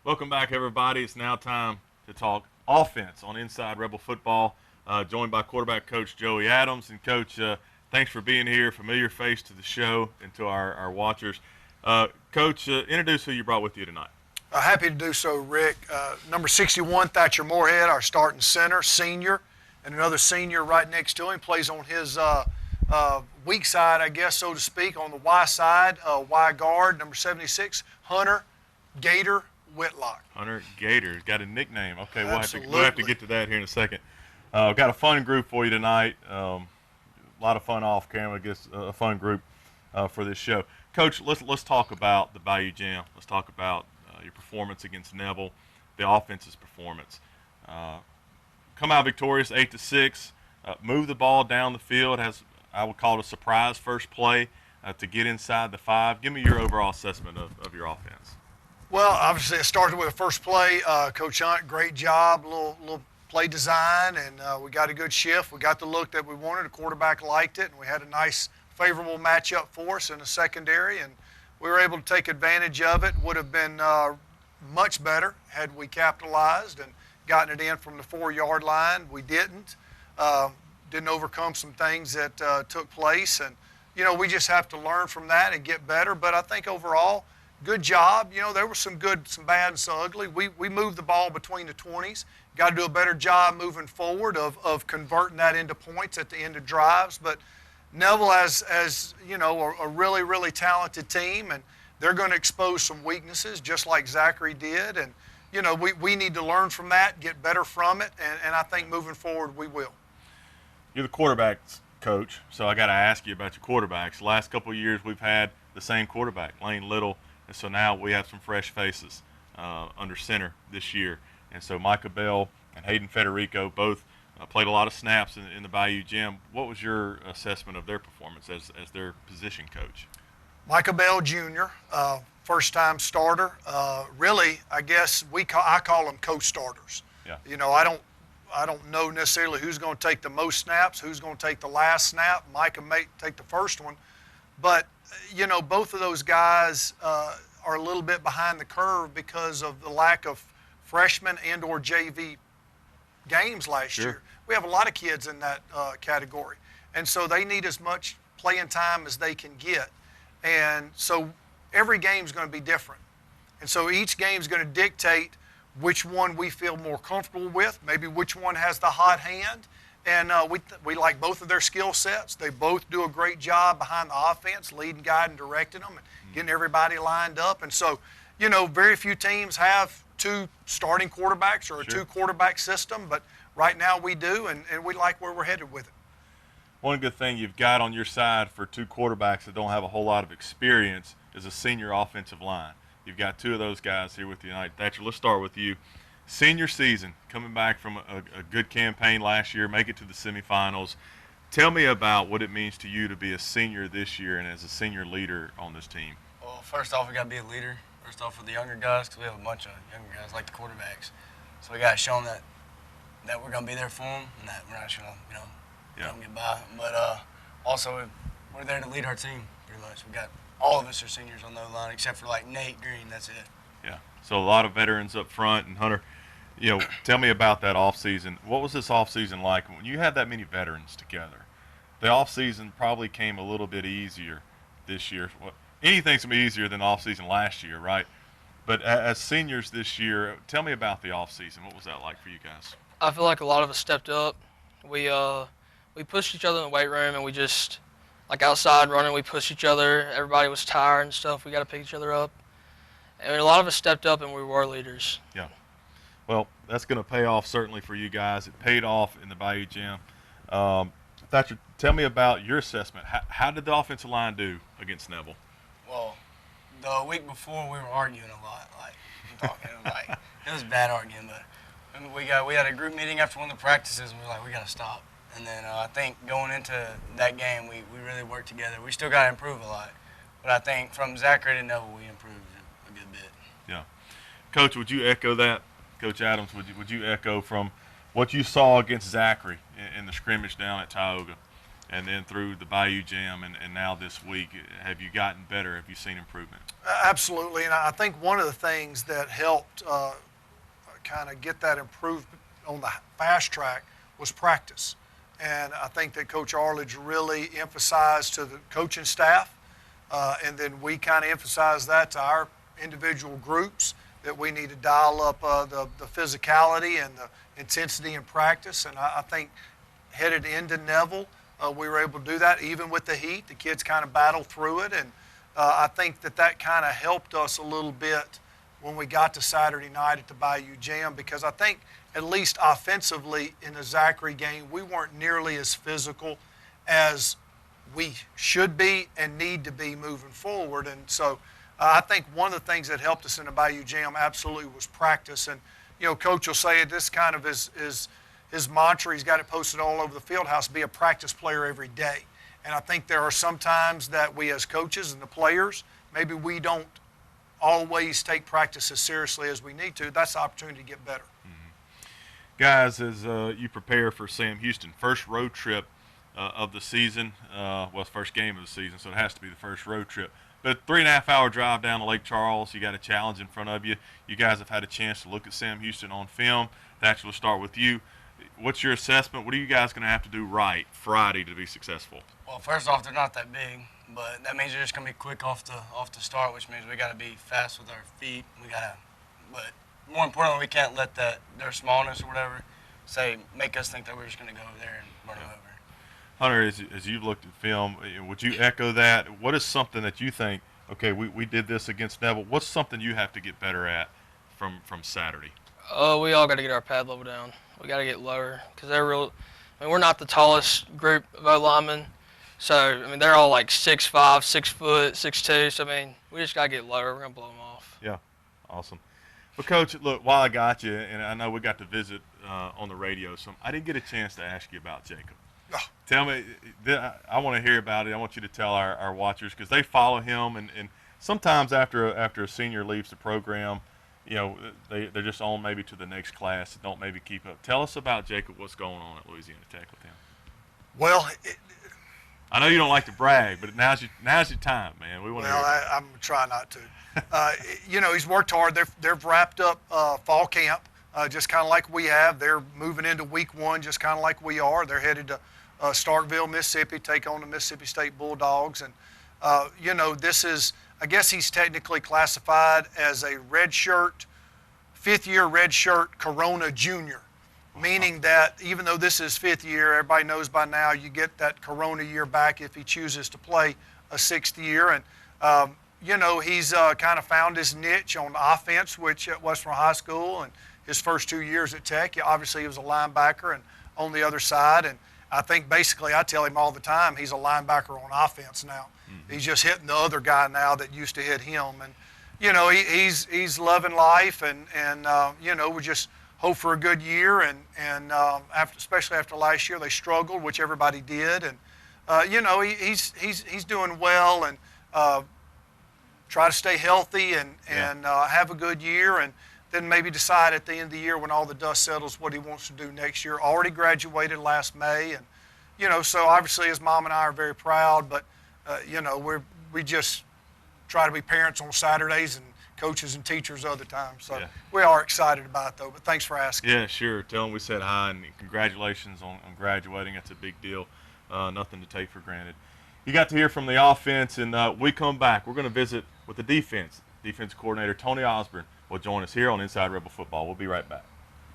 Welcome back, everybody. It's now time to talk offense on Inside Rebel Football. Joined by quarterback coach Joey Adams. And, Coach, thanks for being here. Familiar face to the show and to our watchers. Coach, introduce who you brought with you tonight. Happy to do so, Rick. Number 61, Thatcher Moorhead, our starting center, senior, and another senior right next to him, plays on his weak side, I guess, so to speak, on the Y side, Y guard, number 76, Hunter Gator Whitlock. Hunter Gator got a nickname. Okay, we'll Absolutely. have to get to that here in a second. Got a fun group for you tonight. A lot of fun off camera. I guess a fun group for this show. Coach, let's talk about the Bayou Jam. Let's talk about your performance against Neville, the offense's performance. Come out victorious, 8-6. Move the ball down the field. Has, I would call it, a surprise first play to get inside the 5. Give me your overall assessment of your offense. Well, obviously, it started with the first play. Coach Hunt, great job, little play design, and we got a good shift. We got the look that we wanted. The quarterback liked it, and we had a nice, favorable matchup for us in the secondary, and we were able to take advantage of it. Would have been much better had we capitalized and gotten it in from the 4-yard line. We didn't. Didn't overcome some things that took place, and we just have to learn from that and get better. But I think overall, good job. There was some good, some bad, and some ugly. We moved the ball between the 20s. Got to do a better job moving forward of converting that into points at the end of drives. But Neville has a really, really talented team, and they're going to expose some weaknesses just like Zachary did. And, we need to learn from that, get better from it, and I think moving forward we will. You're the quarterbacks coach, so I got to ask you about your quarterbacks. The last couple of years we've had the same quarterback, Lane Little, and so now we have some fresh faces under center this year. And so Micah Bell and Hayden Federico both played a lot of snaps in the Bayou Gym. What was your assessment of their performance as their position coach? Micah Bell Jr., first-time starter. Really, I guess I call them co-starters. Yeah. I don't know necessarily who's going to take the most snaps, who's going to take the last snap. Micah may take the first one. But, both of those guys are a little bit behind the curve because of the lack of freshman and or JV games last year. We have a lot of kids in that category. And so they need as much playing time as they can get. And so every game is going to be different. And so each game is going to dictate which one we feel more comfortable with, maybe which one has the hot hand. And we like both of their skill sets. They both do a great job behind the offense, leading, guiding, directing them, and getting everybody lined up. And so, very few teams have 2 starting quarterbacks or a 2-quarterback system, but right now we do, and we like where we're headed with it. One good thing you've got on your side for 2 quarterbacks that don't have a whole lot of experience is a senior offensive line. You've got 2 of those guys here with you tonight. Thatcher, let's start with you. Senior season, coming back from a good campaign last year, make it to the semifinals. Tell me about what it means to you to be a senior this year and as a senior leader on this team. Well, first off, we got to be a leader. First off, for the younger guys, because we have a bunch of younger guys like the quarterbacks. So we got to show them that we're going to be there for them and that we're not just going to, let them get by. But also, we're there to lead our team, pretty much. We got all of us are seniors on the line, except for like Nate Green. That's it. Yeah. So a lot of veterans up front. And Hunter, tell me about that offseason. What was this offseason like when you had that many veterans together? The offseason probably came a little bit easier this year. Anything's going to be easier than the offseason last year, right? But as seniors this year, tell me about the offseason. What was that like for you guys? I feel like a lot of us stepped up. We pushed each other in the weight room, and we just, like outside running, we pushed each other. Everybody was tired and stuff. We got to pick each other up. And a lot of us stepped up, and we were leaders. Yeah. Well, that's going to pay off certainly for you guys. It paid off in the Bayou Gym. Thatcher, tell me about your assessment. How did the offensive line do against Neville? Well, the week before we were arguing a lot. It was bad arguing, but we had a group meeting after one of the practices, and we were like, we got to stop. And then I think going into that game, we really worked together. We still got to improve a lot, but I think from Zachary to Neville, we improved a good bit. Yeah, Coach, would you echo that? Coach Adams, would you echo from what you saw against Zachary in the scrimmage down at Tioga? and then through the Bayou Jam, and now this week, have you gotten better? Have you seen improvement? Absolutely, and I think one of the things that helped kind of get that improvement on the fast track was practice. And I think that Coach Arledge really emphasized to the coaching staff, and then we kind of emphasized that to our individual groups, that we need to dial up the physicality and the intensity in practice. And I think headed into Neville, we were able to do that even with the heat. The kids kind of battled through it, and I think that kind of helped us a little bit when we got to Saturday night at the Bayou Jam, because I think at least offensively in the Zachary game, we weren't nearly as physical as we should be and need to be moving forward. And so I think one of the things that helped us in the Bayou Jam absolutely was practice. And, you know, Coach will say it, this kind of is his mantra. He's got it posted all over the field house: be a practice player every day. And I think there are some times that we as coaches and the players, maybe we don't always take practice as seriously as we need to. That's the opportunity to get better. Guys, as you prepare for Sam Houston, first road trip of the season, well, it's first game of the season, so it has to be the first road trip. But 3.5-hour drive down to Lake Charles, you got a challenge in front of you. You guys have had a chance to look at Sam Houston on film. Thatch, we'll start with you. What's your assessment? What are you guys going to have to do right Friday to be successful? Well, first off, they're not that big, but that means they're just gonna be quick off the start, which means we gotta be fast with our feet. But more importantly, we can't let their smallness or whatever make us think that we're just gonna go over there and run them over. Hunter, as you've looked at film, would you echo that? What is something that you think, okay, we did this against Neville, what's something you have to get better at from Saturday? We all got to get our pad level down. We got to get lower, because we're not the tallest group of O-linemen. So, I mean, they're all like 6'5", 6 foot, 6'2". So, I mean, we just got to get lower. We're going to blow them off. Yeah, awesome. Well, Coach, look, while I got you, and I know we got to visit on the radio, so I didn't get a chance to ask you about Jacob. Oh. Tell me, I want to hear about it. I want you to tell our watchers, because they follow him, and sometimes after a senior leaves the program, you know, they're just on maybe to the next class and don't maybe keep up. Tell us about Jacob, what's going on at Louisiana Tech with him. Well, I know you don't like to brag, but now's your time, man. We want to. Well, I'm gonna try not to. You know, he's worked hard. They've wrapped up fall camp, just kind of like we have. They're moving into week 1, just kind of like we are. They're headed to Starkville, Mississippi, take on the Mississippi State Bulldogs, and you know, this is, I guess he's technically classified as a redshirt, 5th-year redshirt Corona Junior. Meaning that even though this is 5th year, everybody knows by now you get that Corona year back if he chooses to play a 6th year. And, you know, he's kind of found his niche on offense, which at Western High School, and his first 2 years at Tech, obviously he was a linebacker and on the other side. And I think basically I tell him all the time he's a linebacker on offense now. Mm-hmm. He's just hitting the other guy now that used to hit him. And, you know, he's loving life, and you know, we just hope for a good year, and especially after last year they struggled, which everybody did, and you know, he's doing well, and try to stay healthy and have a good year, and then maybe decide at the end of the year when all the dust settles what he wants to do next year. Already graduated last May, and you know, so obviously his mom and I are very proud, but you know, we just try to be parents on Saturdays and coaches and teachers other times. So we are excited about it, though. But thanks for asking. Yeah, sure. Tell them we said hi, and congratulations on graduating. That's a big deal. Nothing to take for granted. You got to hear from the offense, and we come back. We're going to visit with the defense. Defense coordinator Tony Osborne will join us here on Inside Rebel Football. We'll be right back.